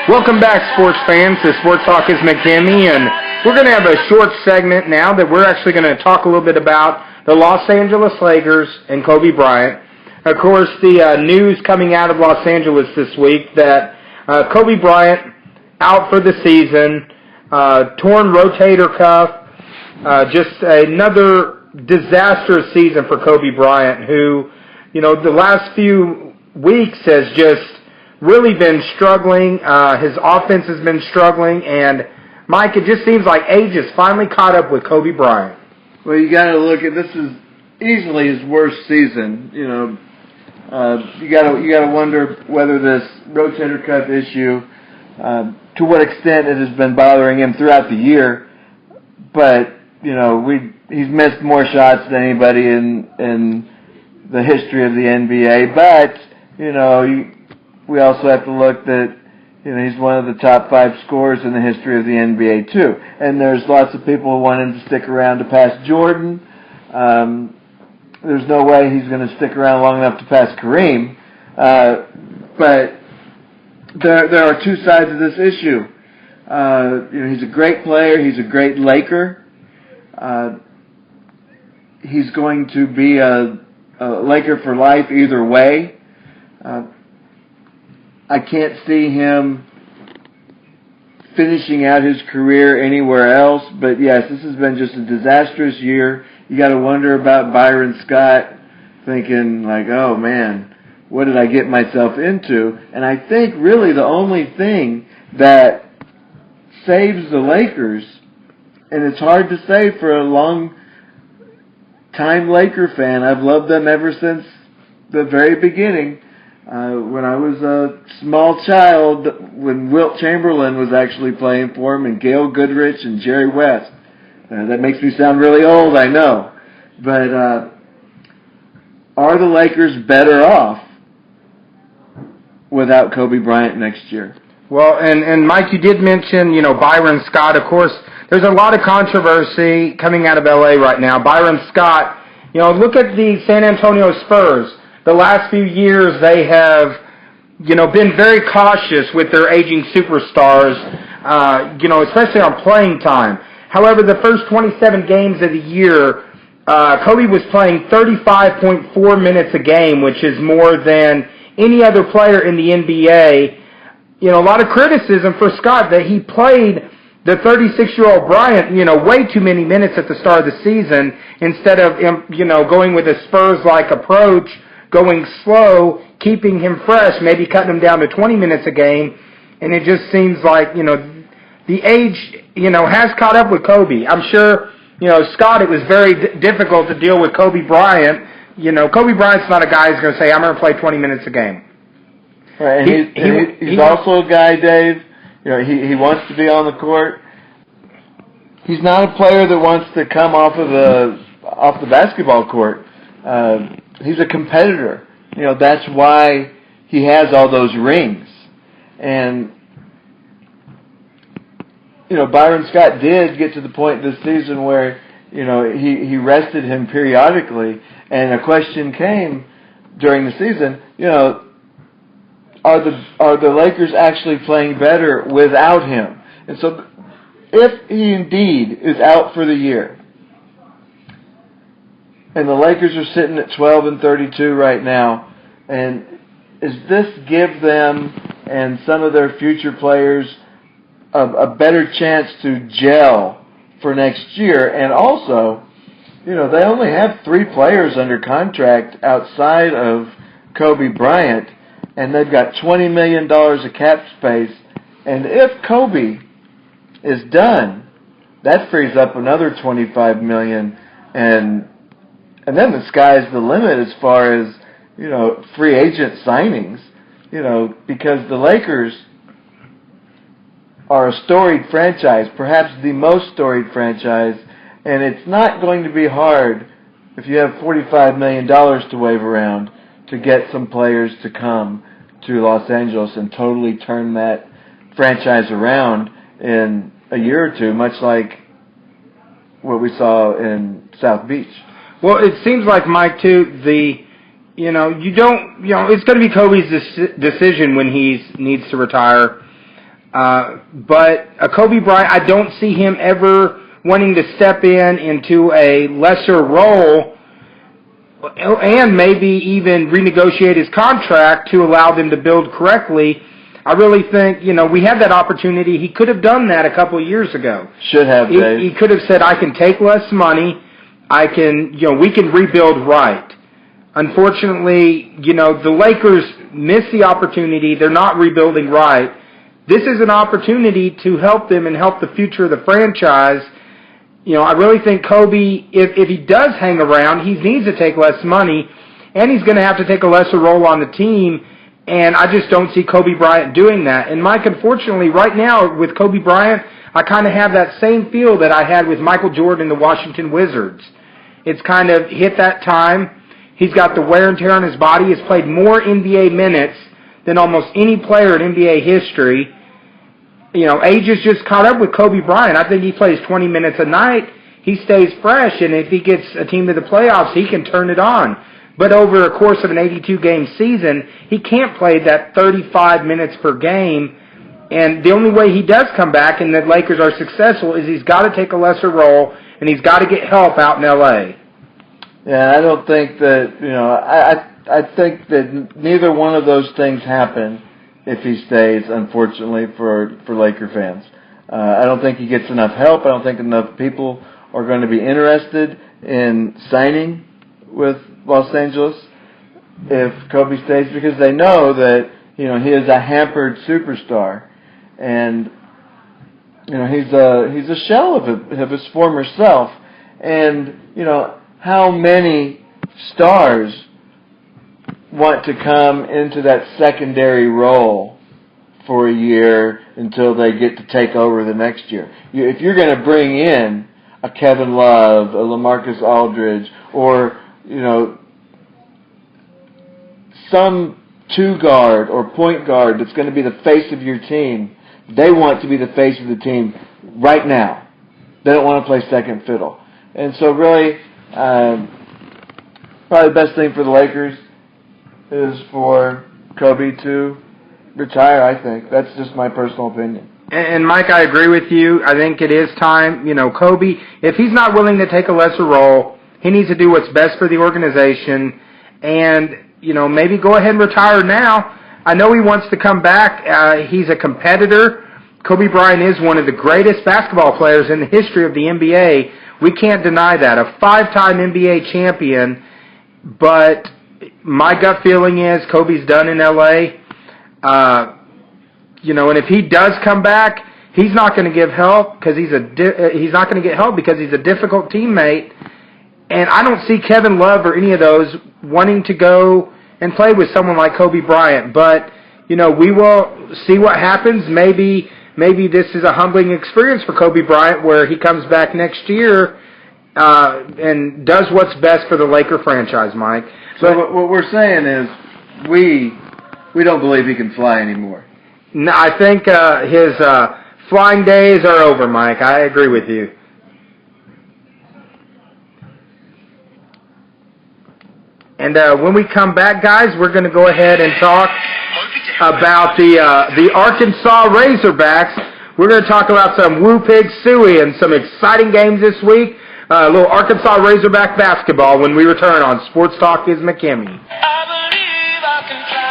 Welcome back, sports fans. The Sports Talk is McKinney, and we're going to have a short segment now that we're actually going to talk a little bit about the Los Angeles Lakers and Kobe Bryant. Of course, the news coming out of Los Angeles this week that Kobe Bryant out for the season, torn rotator cuff, just another disastrous season for Kobe Bryant, who, the last few weeks has just really been struggling. His offense has been struggling, and Mike, it just seems like age has finally caught up with Kobe Bryant. Well, you got to look at this is easily his worst season. You got to wonder whether this rotator cuff issue, to what extent it has been bothering him throughout the year. But he's missed more shots than anybody in the history of the NBA. But we also have to look that he's one of the top 5 scorers in the history of the NBA too. And there's lots of people who want him to stick around to pass Jordan. There's no way he's going to stick around long enough to pass Kareem. But there are two sides of this issue. He's a great player. He's a great Laker. He's going to be a Laker for life either way. I can't see him finishing out his career anywhere else. But yes, this has been just a disastrous year. You got to wonder about Byron Scott, thinking like, oh man, what did I get myself into? And I think really the only thing that saves the Lakers, and it's hard to say for a long-time Laker fan, I've loved them ever since the very beginning. When I was a small child, when Wilt Chamberlain was actually playing for him, and Gail Goodrich and Jerry West. That makes me sound really old, I know. But are the Lakers better off without Kobe Bryant next year? Well, and Mike, you did mention, Byron Scott. Of course, there's a lot of controversy coming out of L.A. right now. Byron Scott, look at the San Antonio Spurs. The last few years, they have, been very cautious with their aging superstars, especially on playing time. However, the first 27 games of the year, Kobe was playing 35.4 minutes a game, which is more than any other player in the NBA. A lot of criticism for Scott that he played the 36-year-old Bryant, way too many minutes at the start of the season instead of, going with a Spurs-like approach, going slow, keeping him fresh, maybe cutting him down to 20 minutes a game. And it just seems like, the age, has caught up with Kobe. I'm sure, Scott, it was very difficult to deal with Kobe Bryant. Kobe Bryant's not a guy who's going to say, I'm going to play 20 minutes a game. Right, and he's also a guy, Dave, he wants to be on the court. He's not a player that wants to come off the basketball court. He's a competitor. That's why he has all those rings. And Byron Scott did get to the point this season where, he rested him periodically, and a question came during the season, are the Lakers actually playing better without him? And so if he indeed is out for the year, and the Lakers are sitting at 12-32 right now, and does this give them and some of their future players a better chance to gel for next year? And also, they only have 3 players under contract outside of Kobe Bryant, and they've got $20 million of cap space. And if Kobe is done, that frees up another $25 million, and then the sky's the limit as far as, free agent signings, because the Lakers are a storied franchise, perhaps the most storied franchise, and it's not going to be hard if you have $45 million to wave around to get some players to come to Los Angeles and totally turn that franchise around in a year or two, much like what we saw in South Beach. Well, it seems like, Mike, too, it's going to be Kobe's decision when he needs to retire. But Kobe Bryant, I don't see him ever wanting to step into a lesser role and maybe even renegotiate his contract to allow them to build correctly. I really think, we had that opportunity. He could have done that a couple of years ago. Should have, Dave. He could have said, I can take less money. We can rebuild right. Unfortunately, the Lakers missed the opportunity. They're not rebuilding right. This is an opportunity to help them and help the future of the franchise. I really think Kobe, if he does hang around, he needs to take less money, and he's going to have to take a lesser role on the team, and I just don't see Kobe Bryant doing that. And Mike, unfortunately, right now with Kobe Bryant, I kind of have that same feel that I had with Michael Jordan and the Washington Wizards. It's kind of hit that time. He's got the wear and tear on his body. He's played more NBA minutes than almost any player in NBA history. Age has just caught up with Kobe Bryant. I think he plays 20 minutes a night. He stays fresh, and if he gets a team to the playoffs, he can turn it on. But over a course of an 82-game season, he can't play that 35 minutes per game. And the only way he does come back and the Lakers are successful is he's got to take a lesser role, and he's got to get help out in L.A. Yeah, I don't think that, I think that neither one of those things happen if he stays, unfortunately, for Laker fans. I don't think he gets enough help. I don't think enough people are going to be interested in signing with Los Angeles if Kobe stays, because they know that, he is a hampered superstar. And, he's a shell of his former self. And, how many stars want to come into that secondary role for a year until they get to take over the next year? If you're going to bring in a Kevin Love, a LaMarcus Aldridge, or, some two-guard or point guard that's going to be the face of your team, they want to be the face of the team right now. They don't want to play second fiddle. And so really, probably the best thing for the Lakers is for Kobe to retire, I think. That's just my personal opinion. And Mike, I agree with you. I think it is time. Kobe, if he's not willing to take a lesser role, he needs to do what's best for the organization and, maybe go ahead and retire now. I know he wants to come back. He's a competitor. Kobe Bryant is one of the greatest basketball players in the history of the NBA. We can't deny that. A 5-time NBA champion, but my gut feeling is Kobe's done in L.A. And if he does come back, he's not going to give help because he's not going to get help because he's a difficult teammate. And I don't see Kevin Love or any of those wanting to go and play with someone like Kobe Bryant. But we will see what happens. Maybe this is a humbling experience for Kobe Bryant where he comes back next year and does what's best for the Laker franchise, Mike. So what we're saying is we don't believe he can fly anymore. No, I think his flying days are over, Mike. I agree with you. And when we come back, guys, we're going to go ahead and talk about the Arkansas Razorbacks. We're going to talk about some Woo Pig Suey and some exciting games this week. A little Arkansas Razorback basketball when we return on Sports Talk is McKinney. I believe I can fly.